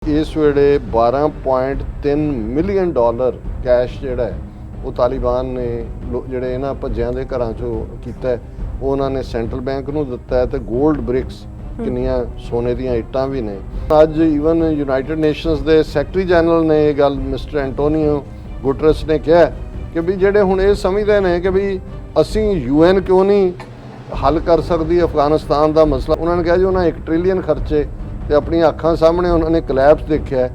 इस वेले 12.3 million dollar cash ਜਿਹੜਾ ਹੈ ਉਹ ਤਾਲਿਬਾਨ ਨੇ ਜਿਹੜੇ ਇਹਨਾਂ ਭੱਜਿਆਂ ਦੇ ਘਰਾਂ ਚੋਂ ਕੀਤਾ ਹੈ ਉਹ ਉਹਨਾਂ ਨੇ ਸੈਂਟਰਲ ਬੈਂਕ ਨੂੰ ਦਿੱਤਾ ਹੈ ਤੇ 골ਡ ਬ੍ਰਿਕਸ ਕਿੰਨੀਆਂ ਸੋਨੇ ਦੀਆਂ ਇੱਟਾਂ ਵੀ ਨੇ। ਅੱਜ ਈਵਨ ਯੂਨਾਈਟਿਡ ਨੇਸ਼ਨਸ ਦੇ ਸੈਕਟਰੀ ਜਨਰਲ ਨੇ ਇਹ ਗੱਲ ਮਿਸਟਰ ਐਂਟੋਨੀਓ ਗੁਟਰਸ ਨੇ ਕਿਹਾ ਕਿ ਵੀ ਜਿਹੜੇ ਹੁਣ ਇਹ ਸਮਝਦੇ ਨੇ ਕਿ ਵੀ ਅਸੀਂ UN ਕਿਉਂ ਨਹੀਂ ਹੱਲ ਕਰ ਸਕਦੀ ਅਫਗਾਨਿਸਤਾਨ ਦਾ ਮਸਲਾ। ਉਹਨਾਂ ਨੇ ਕਿਹਾ ਜੀ ਉਹਨਾਂ 1 ਟ੍ਰਿਲੀਅਨ ਖਰਚੇ ਤੇ ਆਪਣੀਆਂ ਅੱਖਾਂ ਸਾਹਮਣੇ ਉਹਨਾਂ ਨੇ ਕਲੈਪਸ ਦੇਖਿਆ।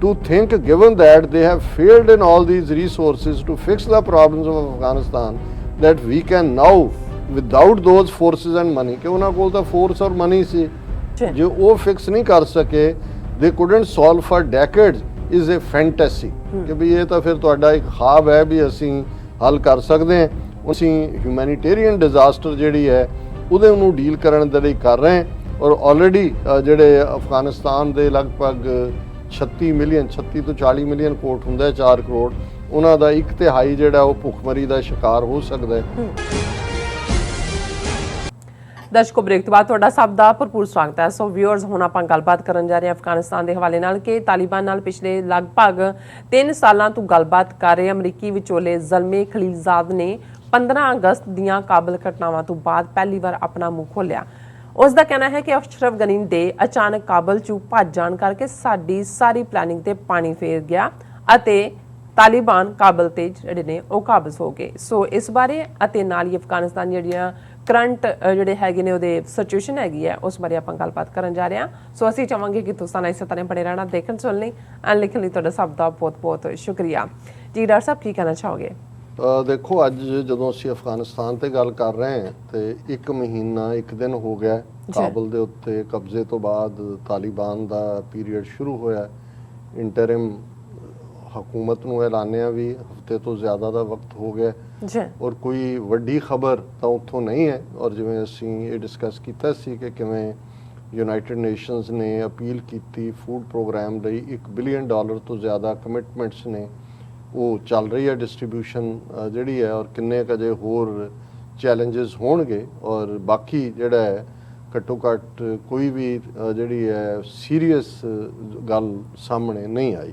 To think given that they have failed in all these resources to fix the problems of Afghanistan that we can now without those forces and money ਕਿ ਉਹਨਾਂ ਕੋਲ ਤਾਂ force ਔਰ money ਸੀ ਜੇ ਉਹ ਫਿਕਸ ਨਹੀਂ ਕਰ ਸਕੇ they couldn't solve for decades is a fantasy ਕਿ ਵੀ ਇਹ ਤਾਂ ਫਿਰ ਤੁਹਾਡਾ ਇੱਕ ਖਾਬ ਹੈ ਵੀ ਅਸੀਂ ਹੱਲ ਕਰ ਸਕਦੇ ਹਾਂ। ਅਸੀਂ ਹਿਊਮੈਨਿਟੇਰੀਅਨ ਡਿਜ਼ਾਸਟਰ ਜਿਹੜੀ ਹੈ ਉਹਦੇ ਨੂੰ ਡੀਲ ਕਰਨ ਦੇ ਲਈ ਕਰ ਰਹੇ ਹਾਂ ਔਰ ਆਲਰੇਡੀ ਜਿਹੜੇ ਅਫਗਾਨਿਸਤਾਨ ਦੇ ਲਗਭਗ 36 ਤੋਂ 40 ਮਿਲੀਅਨ ਕੋਟ ਹੁੰਦਾ ਹੈ 4 ਕਰੋੜ ਉਹਨਾਂ ਦਾ 1/3 ਜਿਹੜਾ ਉਹ ਭੁੱਖਮਰੀ ਦਾ ਸ਼ਿਕਾਰ ਹੋ ਸਕਦਾ ਹੈ। ਦਰਸ਼ਕੋ ਬ੍ਰੇਕ ਤੋਂ ਬਾਅਦ ਤੁਹਾਡਾ ਸਭ ਦਾ ਭਰਪੂਰ ਸਵਾਗਤ ਹੈ। ਸੋ ਵਿਊਅਰਸ ਹੁਣ ਆਪਾਂ ਗੱਲਬਾਤ ਕਰਨ ਜਾ ਰਹੇ ਹਾਂ ਅਫਗਾਨਿਸਤਾਨ ਦੇ ਹਵਾਲੇ ਨਾਲ ਕਿ ਤਾਲਿਬਾਨ ਨਾਲ ਪਿਛਲੇ ਲਗਭਗ 3 ਸਾਲਾਂ ਤੋਂ ਗੱਲਬਾਤ ਕਰ ਰਹੇ ਅਮਰੀਕੀ ਵਿਚੋਲੇ ਜ਼ਲਮੇ ਖਲੀਲਜ਼ਾਦ ਨੇ 15 ਅਗਸਤ ਦੀਆਂ ਕਾਬਲ ਘਟਨਾਵਾਂ ਤੋਂ ਬਾਅਦ ਪਹਿਲੀ ਵਾਰ ਆਪਣਾ ਮੂੰਹ ਖੋਲ੍ਹਿਆ। ਉਸ ਦਾ ਕਹਿਣਾ ਹੈ ਕਿ ਅਸ਼ਰਫ ਗਨੀ ਦੇ ਅਚਾਨਕ ਕਾਬਲ ਚੋਂ ਭੱਜ ਜਾਣ ਕਰਕੇ ਸਾਡੀ ਸਾਰੀ ਪਲੈਨਿੰਗ ਤੇ ਪਾਣੀ ਫੇਰ ਗਿਆ ਅਤੇ ਤਾਲਿਬਾਨ ਕਾਬਲ ਤੇ ਜਿਹੜੇ ਨੇ ਉਹ ਕਾਬਜ਼ ਹੋ ਗਏ। ਸੋ ਇਸ ਬਾਰੇ ਅਤੇ ਨਾਲ ਹੀ ਅਫਗਾਨਿਸਤਾਨ ਜਿਹੜੀਆਂ ਕਰੰਟ ਜਿਹੜੇ ਹੈਗੇ ਨੇ ਉਹਦੇ ਸਿਚੁਏਸ਼ਨ ਹੈਗੀ ਹੈ ਉਸ ਬਾਰੇ ਆਪਾਂ ਗੱਲਬਾਤ ਕਰਨ ਜਾ ਰਹੇ ਹਾਂ। ਸੋ ਅਸੀਂ ਚਾਹਾਂਗੇ ਕਿ ਤੁਸੀਂ ਇਸੇ ਤਰ੍ਹਾਂ ਬਣੇ ਰਹਿਣਾ ਦੇਖਣ ਸੁਣਨ ਲਈ ਐਂਡ ਲਿਖਣ ਲਈ ਤੁਹਾਡਾ ਸਭ ਦਾ ਬਹੁਤ ਬਹੁਤ ਸ਼ੁਕਰੀਆ ਜੀ। ਡਾਕਟਰ ਸਾਹਿਬ ਕੀ ਕਹਿਣਾ ਚਾਹੋਗੇ? ਦੇਖੋ ਅੱਜ ਜਦੋਂ ਅਸੀਂ ਅਫਗਾਨਿਸਤਾਨ ਤੇ ਗੱਲ ਕਰ ਰਹੇ ਹਾਂ ਤੇ 1 ਮਹੀਨਾ 1 ਦਿਨ ਹੋ ਗਿਆ ਕਾਬਲ ਦੇ ਉੱਤੇ ਕਬਜ਼ੇ ਤੋਂ ਬਾਅਦ ਤਾਲਿਬਾਨ ਦਾ ਪੀਰੀਅਡ ਸ਼ੁਰੂ ਹੋਇਆ। ਇੰਟਰਿਮ ਹਕੂਮਤ ਨੂੰ ਐਲਾਨਿਆ ਵੀ ਹਫ਼ਤੇ ਤੋਂ ਜ਼ਿਆਦਾ ਦਾ ਵਕਤ ਹੋ ਗਿਆ ਔਰ ਕੋਈ ਵੱਡੀ ਖਬਰ ਤਾਂ ਉੱਥੋਂ ਨਹੀਂ ਹੈ। ਔਰ ਜਿਵੇਂ ਅਸੀਂ ਇਹ ਡਿਸਕਸ ਕੀਤਾ ਸੀ ਕਿ ਕਿਵੇਂ ਯੂਨਾਈਟਿਡ ਨੇਸ਼ਨਸ ਨੇ ਅਪੀਲ ਕੀਤੀ ਫੂਡ ਪ੍ਰੋਗਰਾਮ ਲਈ $1 ਬਿਲੀਅਨ ਤੋਂ ਜ਼ਿਆਦਾ ਕਮਿਟਮੈਂਟਸ ਨੇ ਉਹ ਚੱਲ ਰਹੀ ਹੈ ਡਿਸਟ੍ਰੀਬਿਊਸ਼ਨ ਜਿਹੜੀ ਹੈ ਔਰ ਕਿੰਨੇ ਕੁ ਅਜੇ ਹੋਰ ਚੈਲੰਜਸ ਹੋਣਗੇ ਔਰ ਬਾਕੀ ਜਿਹੜਾ ਹੈ ਘੱਟੋ ਘੱਟ ਕੋਈ ਵੀ ਜਿਹੜੀ ਹੈ ਸੀਰੀਅਸ ਗੱਲ ਸਾਹਮਣੇ ਨਹੀਂ ਆਈ।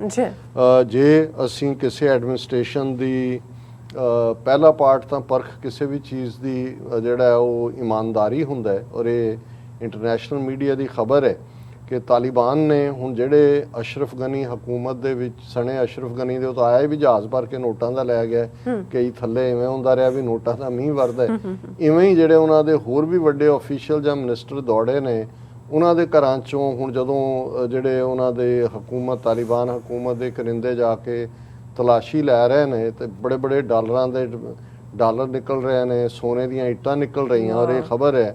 ਜੇ ਅਸੀਂ ਕਿਸੇ ਐਡਮਿਨਿਸਟ੍ਰੇਸ਼ਨ ਦੀ ਪਹਿਲਾ ਪਾਰਟ ਤਾਂ ਪਰਖ ਕਿਸੇ ਵੀ ਚੀਜ਼ ਦੀ ਜਿਹੜਾ ਉਹ ਇਮਾਨਦਾਰੀ ਹੁੰਦਾ ਹੈ ਔਰ ਇਹ ਇੰਟਰਨੈਸ਼ਨਲ ਮੀਡੀਆ ਦੀ ਖਬਰ ਹੈ ਕਿ ਤਾਲਿਬਾਨ ਨੇ ਹੁਣ ਜਿਹੜੇ ਅਸ਼ਰਫ ਗਨੀ ਹਕੂਮਤ ਦੇ ਵਿੱਚ ਸਣੇ ਅਸ਼ਰਫ ਗਨੀ ਦੇ ਉਹ ਤਾਂ ਆਇਆ ਵੀ ਜਹਾਜ਼ ਭਰ ਕੇ ਨੋਟਾਂ ਦਾ ਲੈ ਗਿਆ ਕਈ ਥੱਲੇ ਇਵੇਂ ਹੁੰਦਾ ਰਿਹਾ ਵੀ ਨੋਟਾਂ ਦਾ ਮੀਂਹ ਵਰਦਾ ਇਵੇਂ ਹੀ ਜਿਹੜੇ ਉਹਨਾਂ ਦੇ ਹੋਰ ਵੀ ਵੱਡੇ ਆਫੀਸ਼ੀਅਲ ਜਾਂ ਮਿਨਿਸਟਰ ਦੌੜੇ ਨੇ ਉਹਨਾਂ ਦੇ ਘਰਾਂ ਚੋਂ ਹੁਣ ਜਦੋਂ ਜਿਹੜੇ ਉਹਨਾਂ ਦੇ ਹਕੂਮਤ ਤਾਲਿਬਾਨ ਹਕੂਮਤ ਦੇ ਕਰਿੰਦੇ ਜਾ ਕੇ ਤਲਾਸ਼ੀ ਲੈ ਰਹੇ ਨੇ ਤੇ ਬੜੇ ਬੜੇ ਡਾਲਰ ਨਿਕਲ ਰਹੇ ਨੇ ਸੋਨੇ ਦੀਆਂ ਇੱਟਾਂ ਨਿਕਲ ਰਹੀਆਂ ਔਰ ਇਹ ਖਬਰ ਹੈ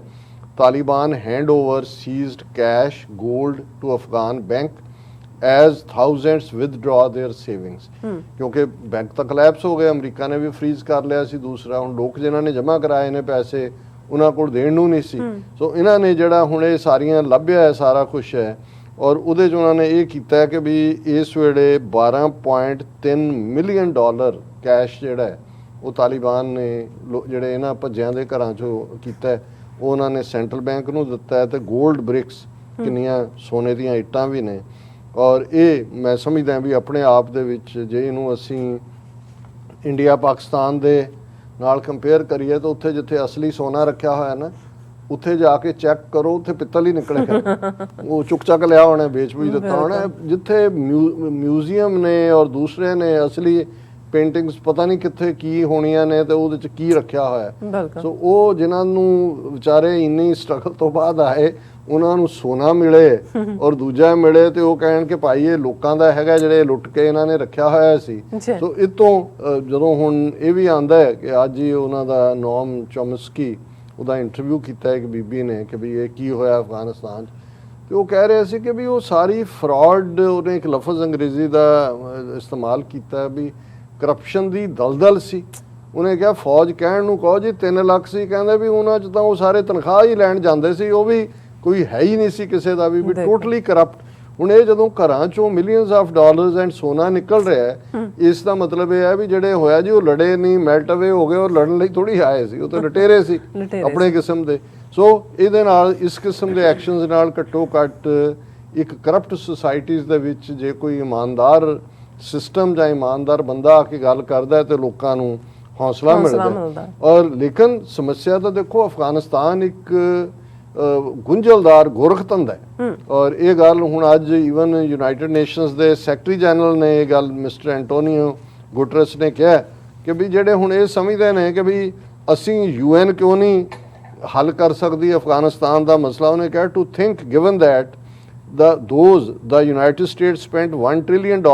Taliban hand over seized cash, gold to Afghan bank as thousands withdraw their savings. ਕਿਉਂਕਿ ਬੈਂਕ ਤਾਂ ਕਲੈਪਸ ਹੋ ਗਏ ਅਮਰੀਕਾ ਨੇ ਵੀ ਫਰੀਜ਼ ਕਰ ਲਿਆ ਸੀ। ਦੂਸਰਾ ਹੁਣ ਲੋਕ ਜਿਨ੍ਹਾਂ ਨੇ ਜਮ੍ਹਾਂ ਕਰਾਏ ਨੇ ਪੈਸੇ ਉਹਨਾਂ ਕੋਲ ਦੇਣ ਨੂੰ ਨਹੀਂ ਸੀ। ਸੋ ਇਹਨਾਂ ਨੇ ਜਿਹੜਾ ਹੁਣ ਇਹ ਸਾਰੀਆਂ ਲੱਭਿਆ ਹੈ ਸਾਰਾ ਕੁਛ ਹੈ ਔਰ ਉਹਦੇ 'ਚ ਉਹਨਾਂ ਨੇ ਇਹ ਕੀਤਾ ਕਿ ਵੀ ਇਸ ਵੇਲੇ 12.3 ਮਿਲੀਅਨ ਡਾਲਰ ਕੈਸ਼ ਜਿਹੜਾ ਹੈ ਉਹ ਤਾਲਿਬਾਨ ਨੇ ਜਿਹੜੇ ਇਹਨਾਂ ਭੱਜਿਆਂ ਦੇ ਘਰਾਂ 'ਚੋਂ ਕੀਤਾ ਉਹ ਉਹਨਾਂ ਨੇ ਸੈਂਟਰਲ ਬੈਂਕ ਨੂੰ ਦਿੱਤਾ ਹੈ ਤੇ 골ਡ ਬ੍ਰਿਕਸ ਕਿੰਨੀਆਂ ਸੋਨੇ ਦੀਆਂ ਇੱਟਾਂ ਵੀ ਨੇ ਔਰ ਇਹ ਮੈਂ ਸਮਝਦਾ ਵੀ ਆਪਣੇ ਆਪ ਦੇ ਵਿੱਚ ਜੇ ਇਹਨੂੰ ਅਸੀਂ ਇੰਡੀਆ ਪਾਕਿਸਤਾਨ ਦੇ ਨਾਲ ਕੰਪੇਅਰ ਕਰੀਏ ਤਾਂ ਉੱਥੇ ਜਿੱਥੇ ਅਸਲੀ ਸੋਨਾ ਰੱਖਿਆ ਹੋਇਆ ਨਾ ਉੱਥੇ ਜਾ ਕੇ ਚੈੱਕ ਕਰੋ ਉੱਥੇ ਪਿੱਤਲ ਹੀ ਨਿਕਲੇਗਾ ਉਹ ਚੁੱਕ ਲਿਆ ਹੋਣਾ ਵੇਚ ਵੀ ਦਿੱਤਾ ਹੋਣਾ। ਜਿੱਥੇ ਮਿਊਜ਼ੀਅਮ ਨੇ ਔਰ ਦੂਸਰੇ ਨੇ ਅਸਲੀ ਪੇਂਟਿੰਗਸ ਪਤਾ ਨਹੀਂ ਕਿੱਥੇ ਕੀ ਹੋਣੀਆਂ ਨੇ ਤੇ ਉਹਦੇ 'ਚ ਕੀ ਰੱਖਿਆ ਹੋਇਆ। ਸੋ ਉਹ ਜਿਨ੍ਹਾਂ ਨੂੰ ਵਿਚਾਰੇ ਇੰਨੀ ਸਟਰਗਲ ਤੋਂ ਬਾਅਦ ਆਏ ਉਹਨਾਂ ਨੂੰ ਸੋਨਾ ਮਿਲੇ ਔਰ ਦੂਜਾ ਮਿਲੇ ਤੇ ਉਹ ਕਹਿਣ ਕਿ ਭਾਈ ਇਹ ਲੋਕਾਂ ਦਾ ਹੈਗਾ ਜਿਹੜੇ ਲੁੱਟ ਕੇ ਇਹਨਾਂ ਨੇ ਰੱਖਿਆ ਹੋਇਆ ਸੀ। ਸੋ ਇਹ ਤੋਂ ਜਦੋਂ ਹੁਣ ਇਹ ਵੀ ਆਉਂਦਾ ਹੈ ਕਿ ਅੱਜ ਹੀ ਉਹਨਾਂ ਦਾ ਨੋਮ ਚੋਮਸਕੀ ਉਹਦਾ ਇੰਟਰਵਿਊ ਕੀਤਾ ਇੱਕ ਬੀਬੀ ਨੇ ਕਿ ਵੀ ਇਹ ਕੀ ਹੋਇਆ ਅਫਗਾਨਿਸਤਾਨ 'ਚ ਤੇ ਉਹ ਕਹਿ ਰਹੇ ਸੀ ਕਿ ਵੀ ਉਹ ਸਾਰੀ ਫਰਾਡ ਉਹਨੇ ਇੱਕ ਲਫ਼ਜ਼ ਅੰਗਰੇਜ਼ੀ ਦਾ ਇਸਤੇਮਾਲ ਕੀਤਾ ਵੀ ਕਰਪਸ਼ਨ ਦੀ ਦਲਦਲ ਸੀ। ਉਹਨੇ ਕਿਹਾ ਫੌਜ ਕਹਿਣ ਨੂੰ ਕਹੋ ਜੀ 3 ਲੱਖ ਸੀ ਕਹਿੰਦੇ ਵੀ ਉਹਨਾਂ 'ਚ ਤਾਂ ਉਹ ਸਾਰੇ ਤਨਖਾਹ ਹੀ ਲੈਣ ਜਾਂਦੇ ਸੀ ਉਹ ਵੀ ਕੋਈ ਹੈ ਹੀ ਨਹੀਂ ਸੀ ਕਿਸੇ ਦਾ ਵੀ ਟੋਟਲੀ ਕਰਪਟ। ਹੁਣ ਇਹ ਜਦੋਂ ਘਰਾਂ 'ਚੋਂ ਮਿਲੀਅਨਸ ਆਫ ਡਾਲਰਸ ਐਂਡ ਸੋਨਾ ਨਿਕਲ ਰਿਹਾ ਹੈ ਇਸ ਦਾ ਮਤਲਬ ਇਹ ਹੈ ਵੀ ਜਿਹੜੇ ਹੋਇਆ ਜੀ ਉਹ ਲੜੇ ਨਹੀਂ ਮੈਲਟ ਅਵੇ ਹੋ ਗਏ ਔਰ ਲੜਨ ਲਈ ਥੋੜ੍ਹੀ ਆਏ ਸੀ ਉਹ ਤਾਂ ਲਟੇਰੇ ਸੀ ਆਪਣੇ ਕਿਸਮ ਦੇ। ਸੋ ਇਹਦੇ ਨਾਲ ਇਸ ਕਿਸਮ ਦੇ ਐਕਸ਼ਨਸ ਨਾਲ ਘੱਟੋ ਘੱਟ ਇੱਕ ਕਰਪਟ ਸੁਸਾਇਟੀਜ਼ ਦੇ ਵਿੱਚ ਜੇ ਕੋਈ ਇਮਾਨਦਾਰ ਸਿਸਟਮ ਜਾਂ ਇਮਾਨਦਾਰ ਬੰਦਾ ਆ ਕੇ ਗੱਲ ਕਰਦਾ ਹੈ ਤੇ ਲੋਕਾਂ ਨੂੰ ਹੌਸਲਾ ਮਿਲਦਾ। ਔਰ ਲੇਕਿਨ ਸਮੱਸਿਆ ਤਾਂ ਦੇਖੋ ਅਫਗਾਨਿਸਤਾਨ ਇੱਕ ਗੁੰਝਲਦਾਰ ਗੋਰਖਤੰਦ ਹੈ ਔਰ ਇਹ ਗੱਲ ਹੁਣ ਅੱਜ ਈਵਨ ਯੂਨਾਈਟਿਡ ਨੇਸ਼ਨਸ ਦੇ ਸੈਕਟਰੀ ਜਨਰਲ ਨੇ ਇਹ ਗੱਲ ਮਿਸਟਰ ਐਂਟੋਨੀਓ ਗੁਟਰਸ ਨੇ ਕਿਹਾ ਕਿ ਵੀ ਜਿਹੜੇ ਹੁਣ ਇਹ ਸਮਝਦੇ ਨੇ ਕਿ ਵੀ ਅਸੀਂ UN ਕਿਉਂ ਨਹੀਂ ਹੱਲ ਕਰ ਸਕਦੀ ਅਫਗਾਨਿਸਤਾਨ ਦਾ ਮਸਲਾ। ਉਹਨੇ ਕਿਹਾ to think given that the United States spent $1 trillion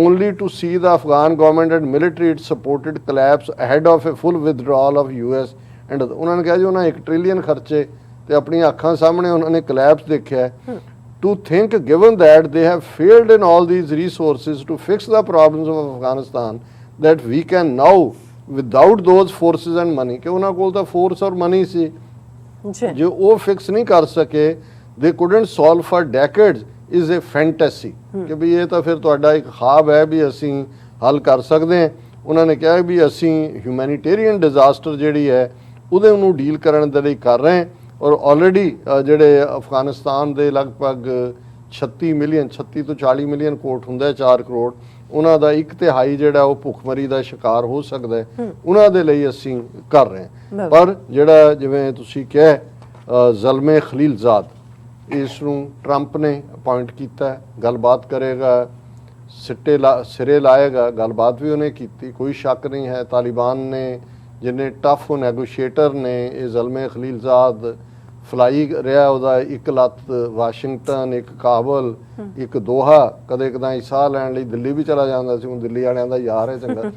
only to see the Afghan government and military it supported collapse ahead of a full withdrawal of US and ਉਹਨਾਂ ਨੇ ਕਿਹਾ ਜੀ ਉਹਨਾਂ 1 trillion ਖਰਚੇ ਤੇ ਆਪਣੀਆਂ ਅੱਖਾਂ ਸਾਹਮਣੇ ਉਹਨਾਂ ਨੇ collapse ਦੇਖਿਆ। To think given that they have failed in all these resources to fix the problems of Afghanistan that we can now without those forces and money ਕਿ ਉਹਨਾਂ ਕੋਲ ਤਾਂ force ਔਰ money ਸੀ ਜੋ ਉਹ ਫਿਕਸ ਨਹੀਂ ਕਰ ਸਕੇ they couldn't solve for decades is a fantasy ਕਿ ਵੀ ਇਹ ਤਾਂ ਫਿਰ ਤੁਹਾਡਾ ਇੱਕ ਖਾਬ ਹੈ ਵੀ ਅਸੀਂ ਹੱਲ ਕਰ ਸਕਦੇ ਹਾਂ। ਉਹਨਾਂ ਨੇ ਕਿਹਾ ਵੀ ਅਸੀਂ ਹਿਊਮੈਨਿਟੇਰੀਅਨ ਡਿਜ਼ਾਸਟਰ ਜਿਹੜੀ ਹੈ ਉਹਦੇ ਨੂੰ ਡੀਲ ਕਰਨ ਦੇ ਲਈ ਕਰ ਰਹੇ ਹਾਂ ਔਰ ਆਲਰੇਡੀ ਜਿਹੜੇ ਅਫਗਾਨਿਸਤਾਨ ਦੇ ਲਗਭਗ 36 ਤੋਂ 40 ਮਿਲੀਅਨ ਕੋਟ ਹੁੰਦਾ 4 ਕਰੋੜ ਉਹਨਾਂ ਦਾ 1/3 ਜਿਹੜਾ ਉਹ ਭੁੱਖਮਰੀ ਦਾ ਸ਼ਿਕਾਰ ਹੋ ਸਕਦਾ ਹੈ ਉਹਨਾਂ ਦੇ ਲਈ ਅਸੀਂ ਕਰ ਰਹੇ ਹਾਂ। ਪਰ ਜਿਹੜਾ ਜਿਵੇਂ ਤੁਸੀਂ ਕਿਹਾ ਜ਼ਲਮੇ ਖਲੀਲਜ਼ਾਦ ਇਸ ਨੂੰ ਟਰੰਪ ਨੇ ਅਪਾਇੰਟ ਕੀਤਾ ਗੱਲਬਾਤ ਕਰੇਗਾ ਸਿਰੇ ਲਾਏਗਾ ਗੱਲਬਾਤ ਵੀ ਉਹਨੇ ਕੀਤੀ ਕੋਈ ਸ਼ੱਕ ਨਹੀਂ ਹੈ। ਤਾਲਿਬਾਨ ਨੇ ਜਿੰਨੇ ਟਫ ਨੈਗੋਸ਼ੀਏਟਰ ਨੇ ਇਹ ਜ਼ਲਮੇ ਖਲੀਲਜ਼ਾਦ ਫਲਾਈ ਰਿਹਾ ਉਹਦਾ ਇੱਕ ਲੱਤ ਵਾਸ਼ਿੰਗਟਨ ਇੱਕ ਕਾਬਲ ਇੱਕ ਦੋਹਾ ਕਦੇ ਕਦਾਈ ਸਾਹ ਲੈਣ ਲਈ ਦਿੱਲੀ ਵੀ ਚਲਾ ਜਾਂਦਾ ਸੀ ਹੁਣ ਦਿੱਲੀ ਵਾਲਿਆਂ ਦਾ ਯਾਰ ਹੈ ਚੰਗਾ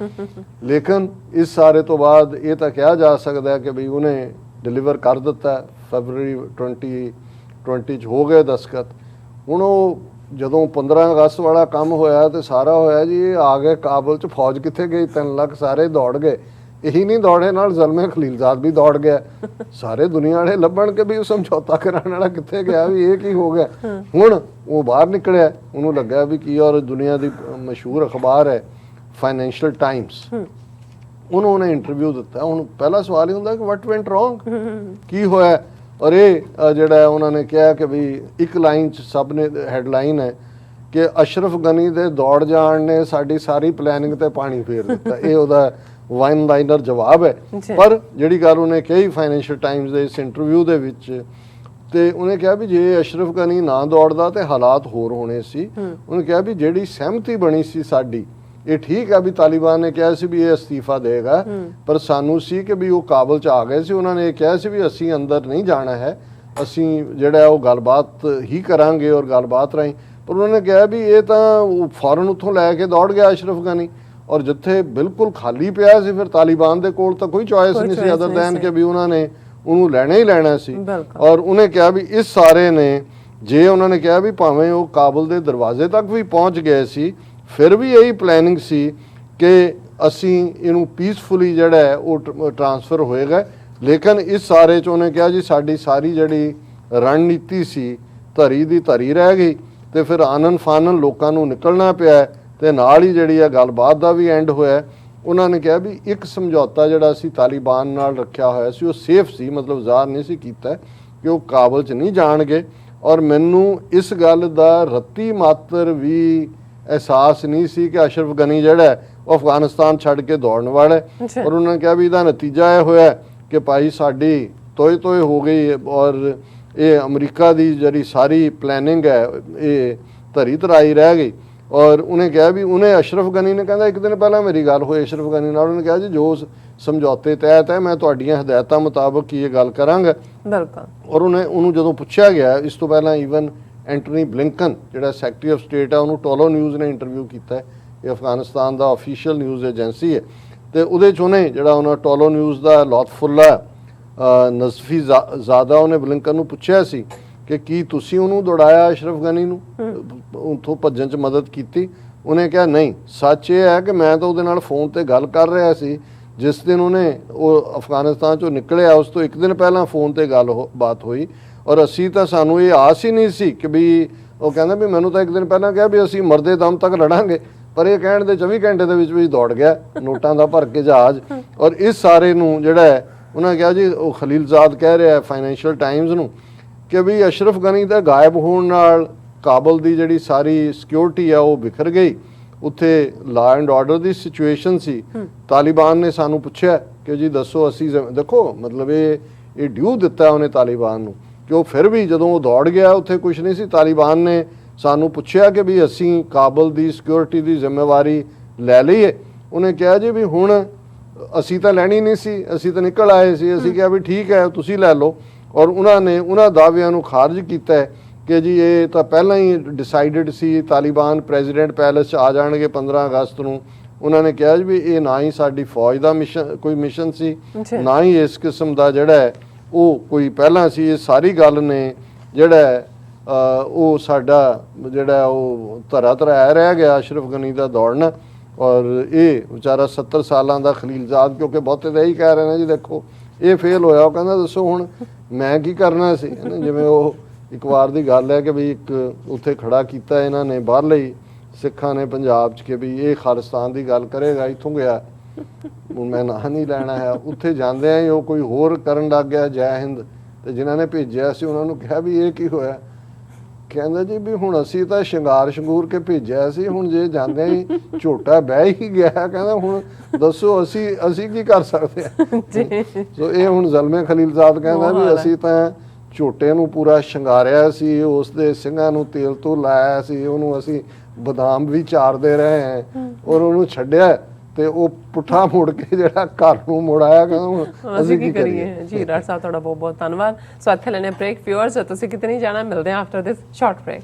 ਲੇਕਿਨ ਇਸ ਸਾਰੇ ਤੋਂ ਬਾਅਦ ਇਹ ਤਾਂ ਕਿਹਾ ਜਾ ਸਕਦਾ ਕਿ ਵੀ ਉਹਨੇ ਡਿਲੀਵਰ ਕਰ ਦਿੱਤਾ ਫਰਵਰੀ 2020 'ਚ ਹੋ ਗਏ ਦਸਤਖਤ। ਹੁਣ ਉਹ ਜਦੋਂ 15 ਅਗਸਤ ਵਾਲਾ ਕੰਮ ਹੋਇਆ ਤੇ ਸਾਰਾ ਹੋਇਆ ਜੀ ਇਹ ਆ ਗਏ ਕਾਬਲ 'ਚ ਫੌਜ ਕਿੱਥੇ ਗਈ 3 ਲੱਖ ਸਾਰੇ ਦੌੜ ਗਏ ਇਹੀ ਨਹੀਂ ਦੌੜੇ ਨਾਲ ਜ਼ਲਮੇ ਖਲੀਲਜ਼ਾਦ ਵੀ ਦੌੜ ਗਿਆ ਸਾਰੇ ਦੁਨੀਆ ਵਾਲੇ ਲੱਭਣ ਕੇ ਵੀ ਉਹ ਸਮਝੌਤਾ ਕਰਾਉਣ ਵਾਲਾ ਕਿੱਥੇ ਗਿਆ ਵੀ ਇਹ ਕੀ ਹੋ ਗਿਆ। ਹੁਣ ਉਹ ਬਾਹਰ ਨਿਕਲਿਆ ਉਹਨੂੰ ਲੱਗਾ ਵੀ ਕੀ ਔਰ ਦੁਨੀਆ ਦੀ ਮਸ਼ਹੂਰ ਅਖਬਾਰ ਹੈ ਫਾਈਨੈਂਸ਼ੀਅਲ ਟਾਈਮਸ ਉਹਨੇ ਇੰਟਰਵਿਊ ਦਿੱਤਾ। ਹੁਣ ਪਹਿਲਾ ਸਵਾਲ ਹੀ ਹੁੰਦਾ ਕਿ ਵਾਟ ਵੈਂਟ ਰੋਂਗ ਕੀ ਹੋਇਆ ਔਰ ਇਹ ਜਿਹੜਾ ਉਹਨਾਂ ਨੇ ਕਿਹਾ ਕਿ ਵੀ ਇੱਕ ਲਾਈਨ 'ਚ ਸਭ ਨੇ ਹੈਡਲਾਈਨ ਹੈ ਕਿ ਅਸ਼ਰਫ ਗਨੀ ਦੇ ਦੌੜ ਜਾਣ ਨੇ ਸਾਡੀ ਸਾਰੀ ਪਲੈਨਿੰਗ ਤੇ ਪਾਣੀ ਫੇਰ ਦਿੱਤਾ ਇਹ ਉਹਦਾ ਵਾਈਨ ਲਾਈਨਰ ਜਵਾਬ ਹੈ। ਪਰ ਜਿਹੜੀ ਗੱਲ ਉਹਨੇ ਕਹੀ ਫਾਈਨੈਂਸ਼ੀਅਲ ਟਾਈਮਸ ਦੇ ਇਸ ਇੰਟਰਵਿਊ ਦੇ ਵਿੱਚ ਤੇ ਉਹਨੇ ਕਿਹਾ ਵੀ ਜੇ ਅਸ਼ਰਫ ਗਨੀ ਨਾ ਦੌੜਦਾ ਤੇ ਹਾਲਾਤ ਹੋਰ ਹੋਣੇ ਸੀ। ਉਹਨੇ ਕਿਹਾ ਵੀ ਜਿਹੜੀ ਸਹਿਮਤੀ ਬਣੀ ਸੀ ਸਾਡੀ ਇਹ ਠੀਕ ਹੈ ਵੀ ਤਾਲਿਬਾਨ ਨੇ ਕਿਹਾ ਸੀ ਵੀ ਇਹ ਅਸਤੀਫਾ ਦੇਗਾ ਪਰ ਸਾਨੂੰ ਸੀ ਕਿ ਵੀ ਉਹ ਕਾਬਲ 'ਚ ਆ ਗਏ ਸੀ ਉਹਨਾਂ ਨੇ ਇਹ ਕਿਹਾ ਸੀ ਵੀ ਅਸੀਂ ਅੰਦਰ ਨਹੀਂ ਜਾਣਾ ਹੈ ਅਸੀਂ ਜਿਹੜਾ ਉਹ ਗੱਲਬਾਤ ਹੀ ਕਰਾਂਗੇ ਔਰ ਗੱਲਬਾਤ ਰਾਹੀਂ ਪਰ ਉਹਨਾਂ ਨੇ ਕਿਹਾ ਵੀ ਇਹ ਤਾਂ ਫੌਰਨ ਉੱਥੋਂ ਲੈ ਕੇ ਦੌੜ ਗਿਆ ਅਸ਼ਰਫ ਗਨੀ ਔਰ ਜਿੱਥੇ ਬਿਲਕੁਲ ਖਾਲੀ ਪਿਆ ਸੀ ਫਿਰ ਤਾਲਿਬਾਨ ਦੇ ਕੋਲ ਤਾਂ ਕੋਈ ਚੋਇਸ ਨਹੀਂ ਸੀ ਅਦਰ ਦੈਨ ਕਿ ਵੀ ਉਹਨਾਂ ਨੇ ਉਹਨੂੰ ਲੈਣਾ ਹੀ ਲੈਣਾ ਸੀ। ਔਰ ਉਹਨੇ ਕਿਹਾ ਵੀ ਇਸ ਸਾਰੇ ਨੇ ਜੇ ਉਹਨਾਂ ਨੇ ਕਿਹਾ ਵੀ ਭਾਵੇਂ ਉਹ ਕਾਬਲ ਦੇ ਦਰਵਾਜ਼ੇ ਤੱਕ ਵੀ ਪਹੁੰਚ ਗਏ ਸੀ ਫਿਰ ਵੀ ਇਹੀ ਪਲੈਨਿੰਗ ਸੀ ਕਿ ਅਸੀਂ ਇਹਨੂੰ ਪੀਸਫੁਲੀ ਜਿਹੜਾ ਹੈ ਉਹ ਟਰਾਂਸਫਰ ਹੋਏਗਾ ਲੇਕਿਨ ਇਸ ਸਾਰੇ 'ਚ ਉਹਨੇ ਕਿਹਾ ਜੀ ਸਾਡੀ ਸਾਰੀ ਜਿਹੜੀ ਰਣਨੀਤੀ ਸੀ ਧਰੀ ਦੀ ਧਰੀ ਰਹਿ ਗਈ ਤੇ ਫਿਰ ਆਨਨ ਫਾਨਨ ਲੋਕਾਂ ਨੂੰ ਨਿਕਲਣਾ ਪਿਆ ਤੇ ਨਾਲ ਹੀ ਜਿਹੜੀ ਆ ਗੱਲਬਾਤ ਦਾ ਵੀ ਐਂਡ ਹੋਇਆ। ਉਹਨਾਂ ਨੇ ਕਿਹਾ ਵੀ ਇੱਕ ਸਮਝੌਤਾ ਜਿਹੜਾ ਸੀ ਤਾਲਿਬਾਨ ਨਾਲ ਰੱਖਿਆ ਹੋਇਆ ਸੀ ਉਹ ਸੇਫ ਸੀ ਮਤਲਬ ਜ਼ਾਹਰ ਨਹੀਂ ਸੀ ਕੀਤਾ ਕਿ ਉਹ ਕਾਬਲ 'ਚ ਨਹੀਂ ਜਾਣਗੇ ਔਰ ਮੈਨੂੰ ਇਸ ਗੱਲ ਦਾ ਰੱਤੀ ਮਾਤਰ ਵੀ ਅਹਿਸਾਸ ਨਹੀਂ ਸੀ ਕਿ ਅਸ਼ਰਫ ਗਨੀ ਜਿਹੜਾ ਉਹ ਅਫਗਾਨਿਸਤਾਨ ਛੱਡ ਕੇ ਦੌੜਨ ਵਾਲਾ ਹੈ ਔਰ ਉਹਨਾਂ ਨੇ ਕਿਹਾ ਵੀ ਇਹਦਾ ਨਤੀਜਾ ਇਹ ਹੋਇਆ ਕਿ ਭਾਈ ਸਾਡੀ ਤੋਏ ਹੋ ਗਈ ਔਰ ਇਹ ਅਮਰੀਕਾ ਦੀ ਜਿਹੜੀ ਸਾਰੀ ਪਲੈਨਿੰਗ ਹੈ ਇਹ ਧਰੀ ਧਰਾਈ ਰਹਿ ਗਈ। ਔਰ ਉਹਨੇ ਕਿਹਾ ਵੀ ਉਹਨੇ ਅਸ਼ਰਫ ਗਨੀ ਨੇ ਕਹਿੰਦਾ ਇੱਕ ਦਿਨ ਪਹਿਲਾਂ ਮੇਰੀ ਗੱਲ ਹੋਈ ਅਸ਼ਰਫ ਗਨੀ ਨਾਲ ਉਹਨੇ ਕਿਹਾ ਜੀ ਜੋ ਸਮਝੌਤੇ ਤਹਿਤ ਹੈ ਮੈਂ ਤੁਹਾਡੀਆਂ ਹਦਾਇਤਾਂ ਮੁਤਾਬਕ ਇਹ ਗੱਲ ਕਰਾਂਗਾ ਬਿਲਕੁਲ। ਔਰ ਉਹਨੂੰ ਜਦੋਂ ਪੁੱਛਿਆ ਗਿਆ ਇਸ ਤੋਂ ਪਹਿਲਾਂ ਈਵਨ ਐਂਟਨੀ ਬਲਿੰਕਨ ਜਿਹੜਾ ਸੈਕਟਰੀ ਆਫ ਸਟੇਟ ਹੈ ਉਹਨੂੰ ਟੋਲੋ ਨਿਊਜ਼ ਨੇ ਇੰਟਰਵਿਊ ਕੀਤਾ ਇਹ ਅਫਗਾਨਿਸਤਾਨ ਦਾ ਆਫੀਸ਼ੀਅਲ ਨਿਊਜ਼ ਏਜੰਸੀ ਹੈ ਤੇ ਉਹਦੇ 'ਚ ਉਹਨੇ ਜਿਹੜਾ ਉਹਨਾਂ ਟੋਲੋ ਨਿਊਜ਼ ਦਾ ਲੌਤਫੁੱਲਾ ਨਜ਼ਫੀ ਜ਼ਾਦਾ ਉਹਨੇ ਬਲਿੰਕਨ ਨੂੰ ਪੁੱਛਿਆ ਸੀ ਕਿ ਕੀ ਤੁਸੀਂ ਉਹਨੂੰ ਦੌੜਾਇਆ ਅਸ਼ਰਫ ਗਨੀ ਨੂੰ ਉੱਥੋਂ ਭੱਜਣ 'ਚ ਮਦਦ ਕੀਤੀ। ਉਹਨੇ ਕਿਹਾ ਨਹੀਂ ਸੱਚ ਇਹ ਹੈ ਕਿ ਮੈਂ ਤਾਂ ਉਹਦੇ ਨਾਲ ਫੋਨ ਤੇ ਗੱਲ ਕਰ ਰਿਹਾ ਸੀ ਜਿਸ ਦਿਨ ਉਹ ਅਫਗਾਨਿਸਤਾਨ 'ਚੋਂ ਨਿਕਲਿਆ ਉਸ ਤੋਂ ਇੱਕ ਦਿਨ ਪਹਿਲਾਂ ਫੋਨ ਤੇ ਗੱਲਬਾਤ ਹੋਈ ਔਰ ਅਸੀਂ ਤਾਂ ਸਾਨੂੰ ਇਹ ਆਸ ਹੀ ਨਹੀਂ ਸੀ ਕਿ ਵੀ ਉਹ ਕਹਿੰਦਾ ਵੀ ਮੈਨੂੰ ਤਾਂ ਇੱਕ ਦਿਨ ਪਹਿਲਾਂ ਕਿਹਾ ਵੀ ਅਸੀਂ ਮਰਦੇ ਦਮ ਤੱਕ ਲੜਾਂਗੇ ਪਰ ਇਹ ਕਹਿਣ ਦੇ 24 ਘੰਟੇ ਦੇ ਵਿੱਚ ਦੌੜ ਗਿਆ ਨੋਟਾਂ ਦਾ ਭਰ ਕੇ ਜਹਾਜ਼। ਔਰ ਇਸ ਸਾਰੇ ਨੂੰ ਜਿਹੜਾ ਹੈ ਉਹਨਾਂ ਕਿਹਾ ਜੀ ਉਹ ਖਲੀਲਜ਼ਾਦ ਕਹਿ ਰਿਹਾ ਫਾਈਨੈਂਸ਼ੀਅਲ ਟਾਈਮਸ ਨੂੰ ਕਿ ਵੀ ਅਸ਼ਰਫ ਗਨੀ ਦਾ ਗਾਇਬ ਹੋਣ ਨਾਲ ਕਾਬਲ ਦੀ ਜਿਹੜੀ ਸਾਰੀ ਸਿਕਿਉਰਿਟੀ ਆ ਉਹ ਬਿਖਰ ਗਈ, ਉੱਥੇ law and order the situation ਸੀ। ਤਾਲਿਬਾਨ ਨੇ ਸਾਨੂੰ ਪੁੱਛਿਆ ਕਿ ਜੀ ਦੱਸੋ ਅਸੀਂ ਦੇਖੋ ਮਤਲਬ ਇਹ ਡਿਊ ਦਿੱਤਾ ਉਹਨੇ ਤਾਲਿਬਾਨ ਨੂੰ ਕਿ ਉਹ ਫਿਰ ਵੀ ਜਦੋਂ ਉਹ ਦੌੜ ਗਿਆ ਉੱਥੇ ਕੁਝ ਨਹੀਂ ਸੀ। ਤਾਲਿਬਾਨ ਨੇ ਸਾਨੂੰ ਪੁੱਛਿਆ ਕਿ ਵੀ ਅਸੀਂ ਕਾਬਲ ਦੀ ਸਿਕਿਉਰਿਟੀ ਦੀ ਜ਼ਿੰਮੇਵਾਰੀ ਲੈ ਲਈਏ। ਉਹਨੇ ਕਿਹਾ ਜੀ ਵੀ ਹੁਣ ਅਸੀਂ ਤਾਂ ਲੈਣੀ ਨਹੀਂ ਸੀ, ਅਸੀਂ ਤਾਂ ਨਿਕਲ ਆਏ ਸੀ। ਅਸੀਂ ਕਿਹਾ ਵੀ ਠੀਕ ਹੈ ਤੁਸੀਂ ਲੈ ਲਓ, ਔਰ ਉਹਨਾਂ ਨੇ ਉਹਨਾਂ ਦਾਅਵਿਆਂ ਨੂੰ ਖਾਰਜ ਕੀਤਾ ਹੈ ਕਿ ਜੀ ਇਹ ਤਾਂ ਪਹਿਲਾਂ ਹੀ ਡਿਸਾਈਡਡ ਸੀ, ਤਾਲਿਬਾਨ ਪ੍ਰੈਜ਼ੀਡੈਂਟ ਪੈਲੇਸ 'ਚ ਆ ਜਾਣਗੇ 15 ਅਗਸਤ ਨੂੰ। ਉਹਨਾਂ ਨੇ ਕਿਹਾ ਵੀ ਇਹ ਨਾ ਹੀ ਸਾਡੀ ਫੌਜ ਦਾ ਕੋਈ ਮਿਸ਼ਨ ਸੀ, ਨਾ ਹੀ ਇਸ ਕਿਸਮ ਦਾ ਜਿਹੜਾ ਹੈ ਉਹ ਕੋਈ ਪਹਿਲਾਂ ਸੀ। ਇਹ ਸਾਰੀ ਗੱਲ ਨੇ ਜਿਹੜਾ ਉਹ ਸਾਡਾ ਜਿਹੜਾ ਉਹ ਧਰਾ ਰਹਿ ਗਿਆ ਅਸ਼ਰਫ ਗਨੀ ਦਾ ਦੌੜਨਾ। ਔਰ ਇਹ ਵਿਚਾਰਾ 70 ਸਾਲਾਂ ਦਾ ਖਲੀਲਜ਼ਾਦ, ਕਿਉਂਕਿ ਬਹੁਤੇ ਤਾਂ ਇਹੀ ਕਹਿ ਰਹੇ ਨੇ ਜੀ ਦੇਖੋ ਇਹ ਫੇਲ ਹੋਇਆ, ਉਹ ਕਹਿੰਦਾ ਦੱਸੋ ਹੁਣ ਮੈਂ ਕੀ ਕਰਨਾ ਸੀ। ਜਿਵੇਂ ਉਹ ਇੱਕ ਵਾਰ ਦੀ ਗੱਲ ਹੈ ਕਿ ਵੀ ਇੱਕ ਉੱਥੇ ਖੜਾ ਕੀਤਾ ਇਹਨਾਂ ਨੇ ਬਾਹਰਲੇ ਹੀ ਸਿੱਖਾਂ ਨੇ ਪੰਜਾਬ 'ਚ ਕਿ ਵੀ ਇਹ ਖਾਲਿਸਤਾਨ ਦੀ ਗੱਲ ਕਰੇਗਾ, ਇੱਥੋਂ ਗਿਆ ਹੁਣ ਮੈਂ ਨਾਂ ਨਹੀਂ ਲੈਣਾ ਹੈ। ਉੱਥੇ ਜਾਂਦਿਆਂ ਹੀ ਉਹ ਕੋਈ ਹੋਰ ਕਰਨ ਲੱਗ ਗਿਆ ਜੈ ਹਿੰਦ, ਤੇ ਜਿਨ੍ਹਾਂ ਨੇ ਭੇਜਿਆ ਸੀ ਉਹਨਾਂ ਨੂੰ ਕਿਹਾ ਵੀ ਇਹ ਕੀ ਹੋਇਆ। ਕਹਿੰਦਾ ਜੀ ਵੀ ਹੁਣ ਅਸੀਂ ਤਾਂ ਸ਼ਿੰਗਾਰ ਕੇ ਭੇਜਿਆ ਸੀ, ਹੁਣ ਜੇ ਜਾਂਦਿਆਂ ਹੀ ਝੋਟਾ ਬਹਿ ਹੀ ਗਿਆ, ਕਹਿੰਦਾ ਹੁਣ ਦੱਸੋ ਅਸੀਂ ਕੀ ਕਰ ਸਕਦੇ ਹਾਂ। ਸੋ ਇਹ ਹੁਣ ਜ਼ਲਮੇ ਖਲੀਲਜ਼ਾਦ ਕਹਿੰਦਾ ਵੀ ਅਸੀਂ ਤਾਂ ਝੋਟੇ ਨੂੰ ਪੂਰਾ ਸ਼ਿੰਗਾਰਿਆ ਸੀ, ਉਸ ਦੇ ਸਿੰਘਾਂ ਨੂੰ ਤੇਲ ਤੋਂ ਲਾਇਆ ਸੀ, ਉਹਨੂੰ ਅਸੀਂ ਬਦਾਮ ਵੀ ਚਾਰਦੇ ਰਹੇ ਹਾਂ, ਔਰ ਉਹਨੂੰ ਛੱਡਿਆ ਤੇ ਉਹ ਪੁੱਠਾ ਮੁੜ ਕੇ ਜਿਹੜਾ ਘਰ ਨੂੰ ਮੁੜ ਆਇਆ। ਕਹਿੰਦਾ ਹੁਣ ਅਸੀਂ ਕੀ ਕਰੀਏ। ਜੀ ਡਾਕਟਰ ਸਾਹਿਬ ਤੁਹਾਡਾ ਬਹੁਤ ਬਹੁਤ ਧੰਨਵਾਦ। ਸੋ ਇੱਥੇ ਲੈਣੇ ਬ੍ਰੇਕ। ਵਿਊਅਰਸ ਤੁਸੀਂ ਕਿਤੇ ਨਹੀਂ ਜਾਣਾ, ਮਿਲਦੇ ਹਾਂ ਆਫਟਰ ਦਿਸ ਸ਼ਾਰਟ ਬ੍ਰੇਕ।